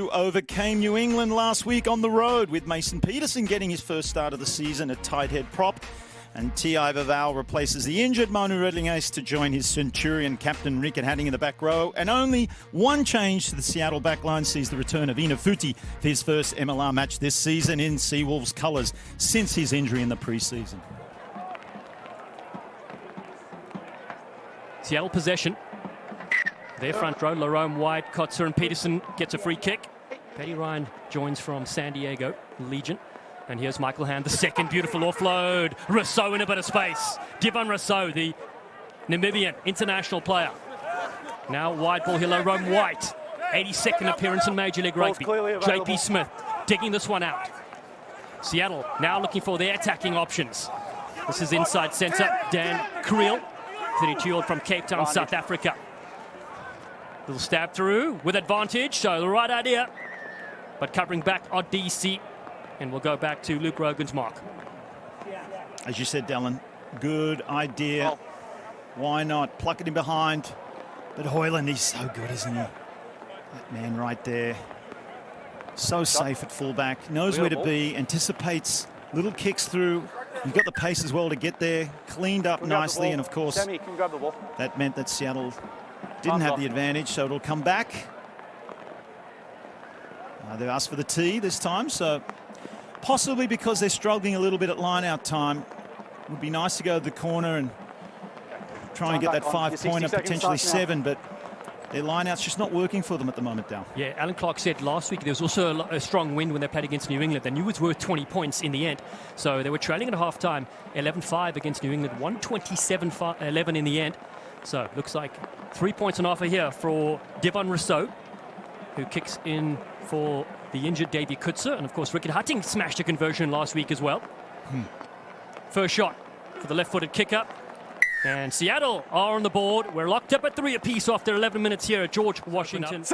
who overcame New England last week on the road, with Mason Peterson getting his first start of the season at tight head prop. And T.I. Vavau replaces the injured Manu Redlinghuyse to join his Centurion captain Rickard Hatting in the back row. And only one change to the Seattle backline sees the return of Ina Futi for his first MLR match this season in Seawolves colours since his injury in the preseason. Seattle possession. Their front row, Larome, White, Kotzer and Peterson gets a free kick. Paddy Ryan joins from San Diego, Legion. And here's Michael Hand, the second beautiful offload. Rousseau in a bit of space. Devon Rousseau, the Namibian international player. Now wide ball here, Larome White. 82nd appearance in Major League Rugby. JP Smith digging this one out. Seattle now looking for their attacking options. This is inside centre, Dan Creel, 32-year-old from Cape Town, South Africa. Little stab through with advantage, so the right idea. But covering back on DC. And we'll go back to Luke Rogan's mark. As you said, Dallin, good idea. Why not? Pluck it in behind. But Hoyland, he's so good, isn't he? That man right there. So safe at fullback. Knows where to be. Anticipates little kicks through. You've got the pace as well to get there. Cleaned up nicely. And, of course, that meant that Seattle didn't have the advantage, so it'll come back. They've asked for the tee this time, so possibly because they're struggling a little bit at line-out time. It would be nice to go to the corner and try and get that 5-pointer, potentially 7, but their line-out's just not working for them at the moment, Dal. Yeah, Alan Clark said last week there was also a strong wind when they played against New England. They knew it was worth 20 points in the end. So they were trailing at half-time, 11-5 against New England, 127-11 in the end. So looks like 3 points on offer here for Devon Rousseau, who kicks in for the injured Davy Kutzer. And, of course, Rickard Hatting smashed a conversion last week as well. First shot for the left-footed kicker. And Seattle are on the board. We're locked up at 3 apiece after 11 minutes here at George Washington.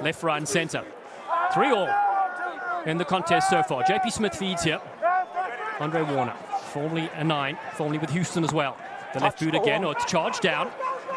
Left, right and centre. 3-all in the contest so far. JP Smith feeds here. Andre Warner, formerly a 9, formerly with Houston as well. The left boot again, or it's charged down.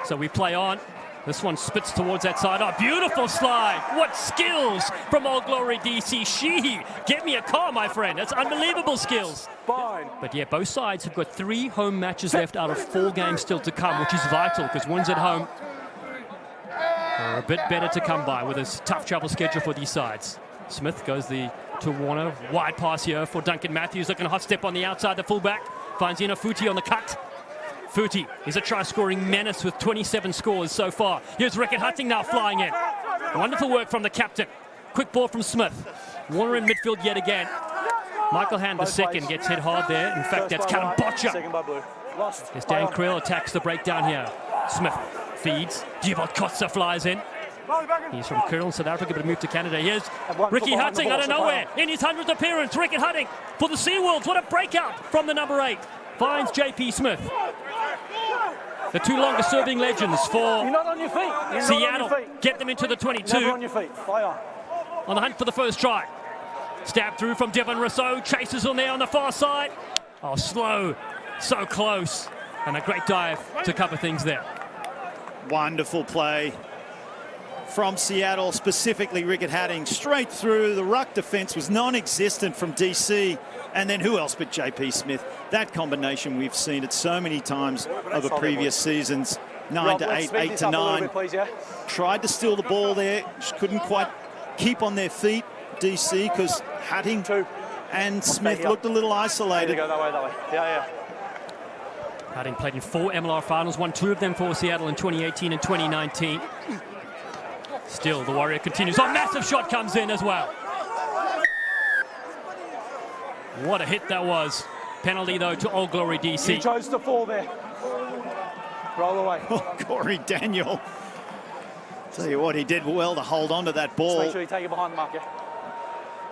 So we play on. This one spits towards that side. Oh, beautiful slide. What skills from Old Glory DC. Sheehy, get me a car, my friend. That's unbelievable skills. But yeah, both sides have got 3 home matches left out of 4 games still to come, which is vital because wins at home are a bit better to come by with this tough travel schedule for these sides. Smith goes to Warner. Wide pass here for Duncan Matthews. Looking a hot step on the outside, the fullback. Finds Ina Futi on the cut. Futi is a try-scoring menace with 27 scores so far. Here's Rickard Hatting now flying in. Wonderful work from the captain. Quick ball from Smith. Warner in midfield yet again. Michael Hand, the second, gets hit hard there. In fact, that's Callum Botcher. As Dan Creel attacks the breakdown here. Smith feeds. Jivot Kotzer flies in. He's from Curl, South Africa, but moved to Canada. Here's Ricky Hatting out of nowhere. In his 100th appearance, Rickard Hatting for the Seawolves. What a breakout from the number 8. Finds JP Smith. The 2 longest serving legends for Seattle. Get them into the 22. On the hunt for the first try. Stab through from Devon Rousseau. Chases on there on the far side. Oh, slow. So close. And a great dive to cover things there. Wonderful play from Seattle, specifically Rickard Hatting. Straight through. The ruck defence was non-existent from DC. And then who else but JP Smith? That combination, we've seen it so many times over previous seasons. 9 to 8, 8 to 9. Tried to steal the ball there. Just couldn't quite keep on their feet, DC, because Hatting and Smith looked a little isolated. Hatting played in 4 MLR finals, won 2 of them for Seattle in 2018 and 2019. Still, the Warrior continues. Oh, massive shot comes in as well. What a hit that was. Penalty, though, to Old Glory DC. He chose to fall there. Roll away. Oh, Corey Daniel. Tell you what, he did well to hold on to that ball. Just make sure you take it behind the mark, yeah?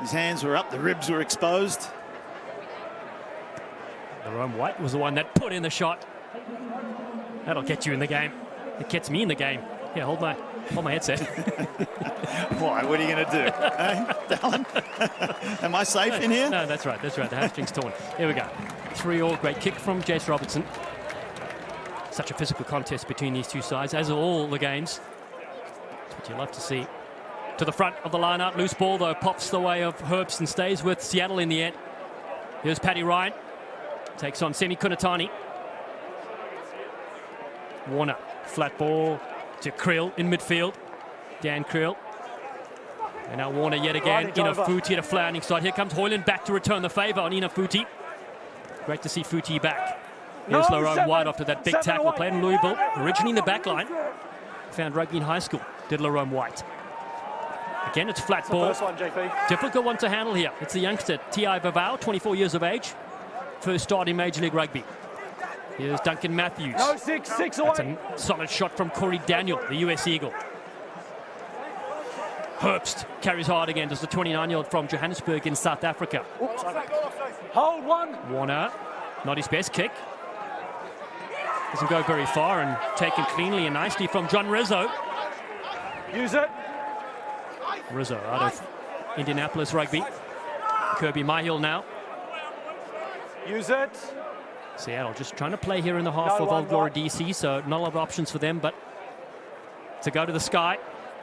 His hands were up, the ribs were exposed. Larome White was the one that put in the shot. That'll get you in the game. It gets me in the game. Yeah, hold my headset. Why? What are you going to do? Dallin? Am I safe in here? No, that's right. The hamstring's torn. Here we go. 3-all. Great kick from Jace Robertson. Such a physical contest between these two sides, as are all the games. That's what you love to see. To the front of the line-out. Loose ball, though, pops the way of Herbst and stays with Seattle in the end. Here's Paddy Ryan. Takes on Semi Kunatani. Warner. Flat ball to Krill in midfield. Dan Krill. And now Warner yet again. Ina Futi at a flanking side. Here comes Hoyland back to return the favour on Ina Futi. Great to see Futi back. Here's Lerone White after that big tackle. Played in Louisville. Originally in the back line. Found rugby in high school. Did Lerone White. Again, it's flat ball. Difficult one to handle here. It's the youngster, T.I. Vavau, 24 years of age. First start in Major League Rugby. Here's Duncan Matthews. No, six away. That's a solid shot from Corey Daniel, the US Eagle. Herbst carries hard again. Does the 29-year-old from Johannesburg in South Africa. Oops. Hold one. Warner, not his best kick. Doesn't go very far and taken cleanly and nicely from John Rizzo. Use it. Rizzo out of Indianapolis Rugby. Kirby Myhill now. Use it. Seattle just trying to play here in the half of Old Glory DC, so not a lot of options for them, but to go to the sky.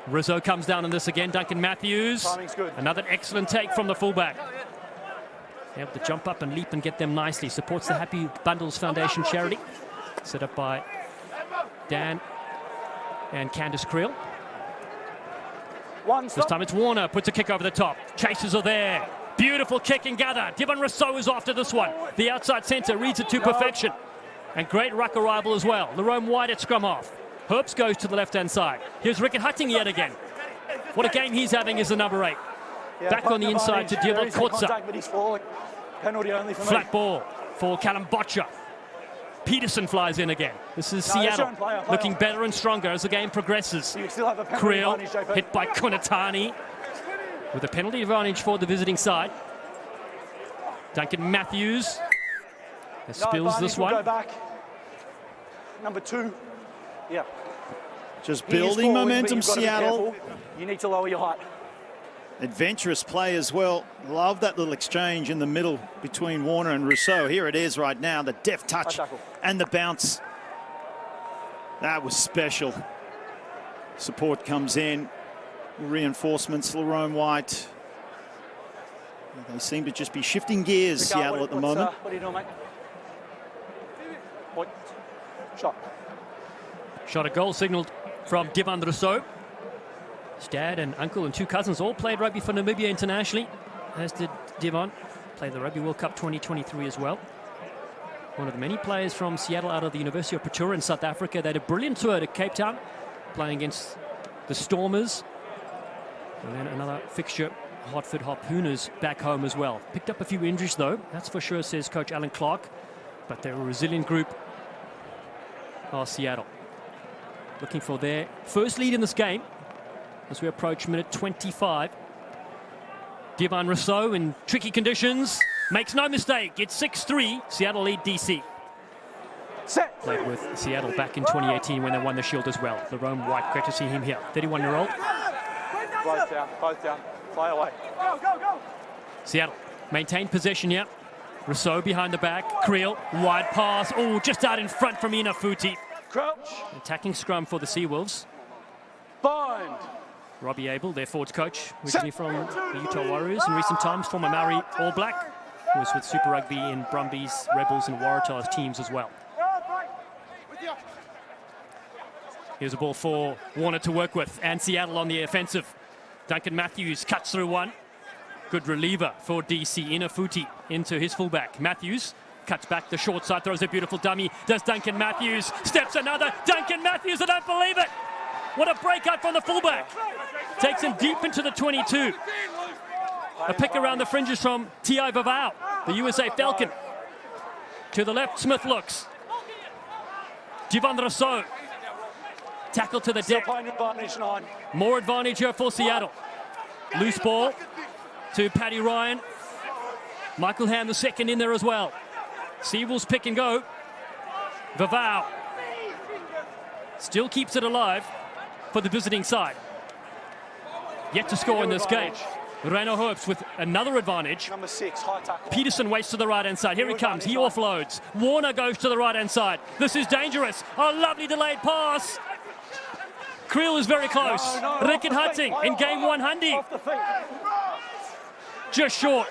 Rizzo comes down on this again. Duncan Matthews. Timing's good. Another excellent take from the fullback. Able to jump up and leap and get them nicely. Supports the Happy Bundles Foundation charity. Set up by Dan and Candice Creel. This time it's Warner. Puts a kick over the top. Chasers are there. Beautiful kick and gather. Divon Rousseau is after this one. The outside centre reads it to perfection. And great ruck arrival as well. Lerone White at scrum half. Herbst goes to the left-hand side. Here's Rickett Hutting yet again. What a game he's having as the number 8. Back on the inside to Divock Kotza. Penalty only for Flat ball for Callum Botcher. Peterson flies in again. This is Seattle looking better and stronger as the game progresses. Creel hit by Kunatani with a penalty advantage for the visiting side. Duncan Matthews spills this one. Go back. Number 2. Yeah. Just building momentum, Seattle. You need to lower your height. Adventurous play as well. Love that little exchange in the middle between Warner and Rousseau. Here it is right now, the deft touch and the bounce. That was special. Support comes in. Reinforcements, Lerone White. They seem to just be shifting gears, Seattle, at the moment. What are you doing, mate? Point. Shot. Shot a goal signalled from Divon Rousseau. His dad and uncle and 2 cousins all played rugby for Namibia internationally, as did Divon. Played the Rugby World Cup 2023 as well. One of the many players from Seattle out of the University of Pretoria in South Africa. They had a brilliant tour to Cape Town, playing against the Stormers. And then another fixture, Hartford Harpooners, back home as well. Picked up a few injuries though, that's for sure, says Coach Alan Clark. But they're a resilient group, are Seattle. Looking for their first lead in this game as we approach minute 25. Divon Rousseau in tricky conditions. Makes no mistake. It's 6-3. Seattle lead DC. Set. Played with Seattle back in 2018 when they won the Shield as well. Lerone White, great to see him here. 31-year-old. Both down. Fly away. Go. Seattle maintained possession here. Rousseau behind the back. Creel, wide pass. Oh, just out in front from Ina Futi. Crouch. Attacking scrum for the Seawolves. Bind. Robbie Abel, their forwards coach, originally from the Utah Warriors in recent times, former Maori All Black, who was with Super Rugby in Brumbies, Rebels and Waratahs teams as well. Here's a ball for Warner to work with, and Seattle on the offensive. Duncan Matthews cuts through one. Good reliever for DC. Ina Futi into his fullback. Matthews cuts back the short side, throws a beautiful dummy. Does Duncan Matthews, steps another. Duncan Matthews, I don't believe it. What a breakout from the fullback. Takes him deep into the 22. A pick around the fringes from T.I. Vavau, the USA Falcon. To the left, Smith looks. Divon Rousseau. Tackle to the deck. More advantage here for Seattle. Loose ball to Paddy Ryan. Michael Ham, the second, in there as well. Seawolves pick and go. Vavau still keeps it alive for the visiting side. Yet to score in this game. Reno Herbst with another advantage. Number 6, high tackle. Peterson waits to the right-hand side. Here he comes. He offloads. Warner goes to the right-hand side. This is dangerous. A lovely delayed pass. Creel is very close. Rickard Hutting in game 100. Off the feet. Just short.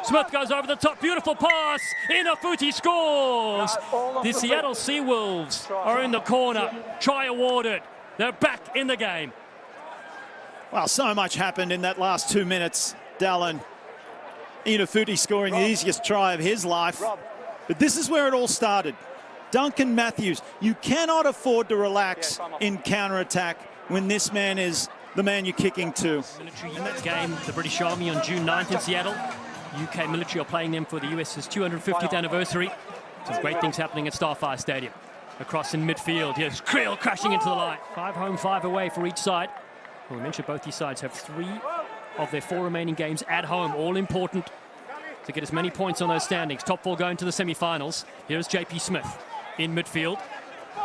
Smith goes over the top. Beautiful pass. Inafuti scores. The Seattle Seawolves are in the corner. Try awarded. They're back in the game. Well, so much happened in that last 2 minutes. Dallin, Inafuti scoring the easiest try of his life. But this is where it all started. Duncan Matthews, you cannot afford to relax in counter-attack when this man is the man you're kicking to. Military game, the British Army on June 9th in Seattle. UK military are playing them for the US's 250th anniversary. Some great things happening at Starfire Stadium. Across in midfield, here's Creel crashing into the line. 5 home, 5 away for each side. Well, we mentioned both these sides have 3 of their 4 remaining games at home, all important to get as many points on those standings. Top 4 going to the semi-finals. Here's JP Smith in midfield.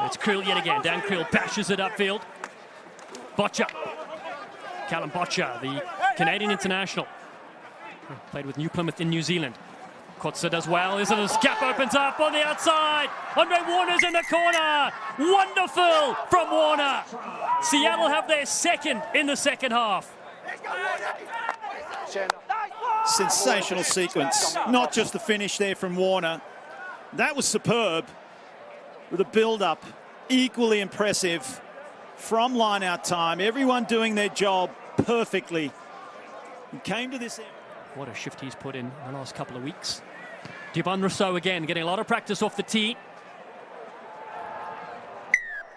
It's Creel yet again. Dan Creel bashes it upfield. Botcher. Callum Botcher, the Canadian international. Played with New Plymouth in New Zealand. Kotze does well. This gap opens up on the outside. Andre Warner's in the corner. Wonderful from Warner. Seattle have their second in the second half. Sensational sequence. Not just the finish there from Warner. That was superb. With a build-up, equally impressive from line-out time. Everyone doing their job perfectly. He came to this. What a shift he's put in the last couple of weeks. Dibon Rousseau again, getting a lot of practice off the tee.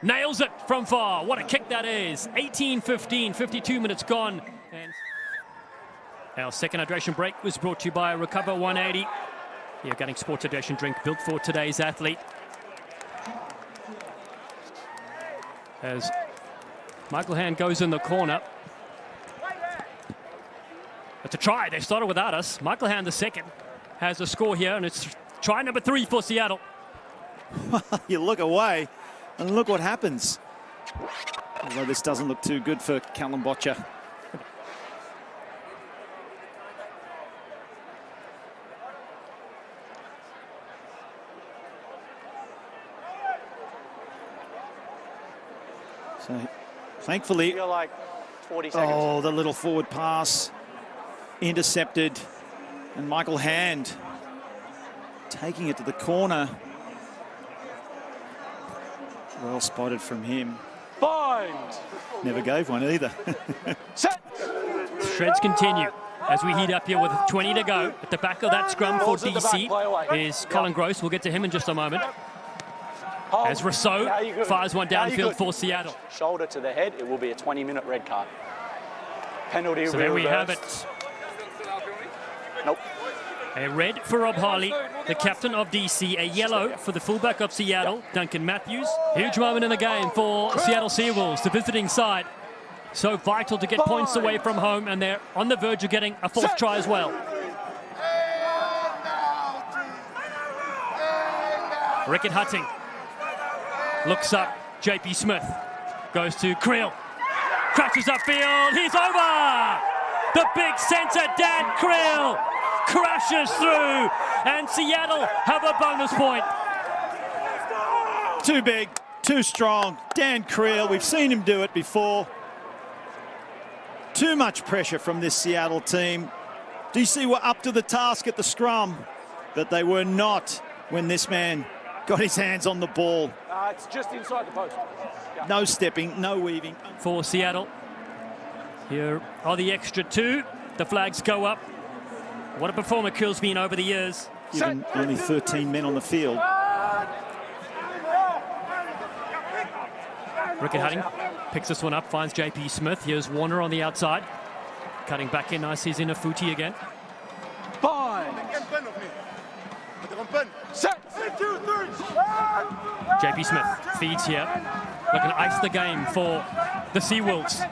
Nails it from far. What a kick that is. 18-15, 52 minutes gone. And our second hydration break was brought to you by Recover 180. The organic sports hydration drink built for today's athlete. As Michael Hand goes in the corner. It's a try. They started without us. Michael Hand, the second, has a score here, and it's try number 3 for Seattle. You look away, and look what happens. Although this doesn't look too good for Callum Botcher. So, thankfully, Feel like 40 seconds. oh, the little forward pass intercepted, and Michael Hand taking it to the corner. Well spotted from him. Bind. Never gave one either. Set. Shreds continue as we heat up here with 20 to go. At the back of that scrum for Balls at the back, play DC away. is Colin Gross. We'll get to him in just a moment. Hold. As Rousseau Now you're good. fires one Now you're downfield good. for Seattle. Shoulder to the head, it will be a 20-minute red card. Penalty. So there we have reversed. it. Nope. A red for Rob Harley, the captain of DC. A yellow for the fullback of Seattle, Duncan Matthews. Huge moment in the game for Seattle Seawolves, the visiting side. So vital to get points away from home, and they're on the verge of getting a 4th try as well. Rickard Hutting looks up. JP Smith goes to Creel. Crashes upfield. He's over. The big centre, Dan Creel, crashes through, and Seattle have a bonus point. Too big, too strong. Dan Creel, we've seen him do it before. Too much pressure from this Seattle team. DC were up to the task at the scrum, but they were not when this man got his hands on the ball. It's just inside the post. Yeah. No stepping, no weaving. For Seattle. Here are the extra 2. The flags go up. What a performer Creel's been over the years. Given only 13 men on the field. Rickard Hutting picks this one up, finds JP Smith. Here's Warner on the outside. Cutting back in, nice, he's in a Inafuti again. Bind. Set. JP Smith feeds here. Looking to ice the game for the Seawolves.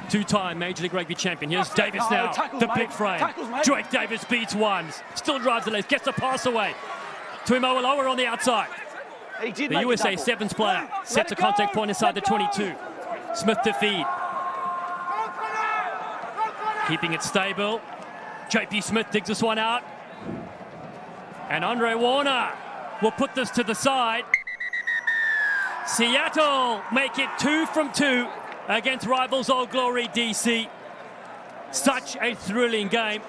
2-time Major League Rugby champion. Here's Davis now, tackles, the mate. big frame. Tackles, mate. Drake Davis beats one. Still drives the legs, gets a pass away. Tuimo Lower on the outside. He did The make USA a double. Sevens player sets a contact point inside the 22. Smith to feed. Keeping it stable. JP Smith digs this one out. And Andre Warner will put this to the side. Seattle make it 2 from 2 against rivals Old Glory DC. Such a thrilling game.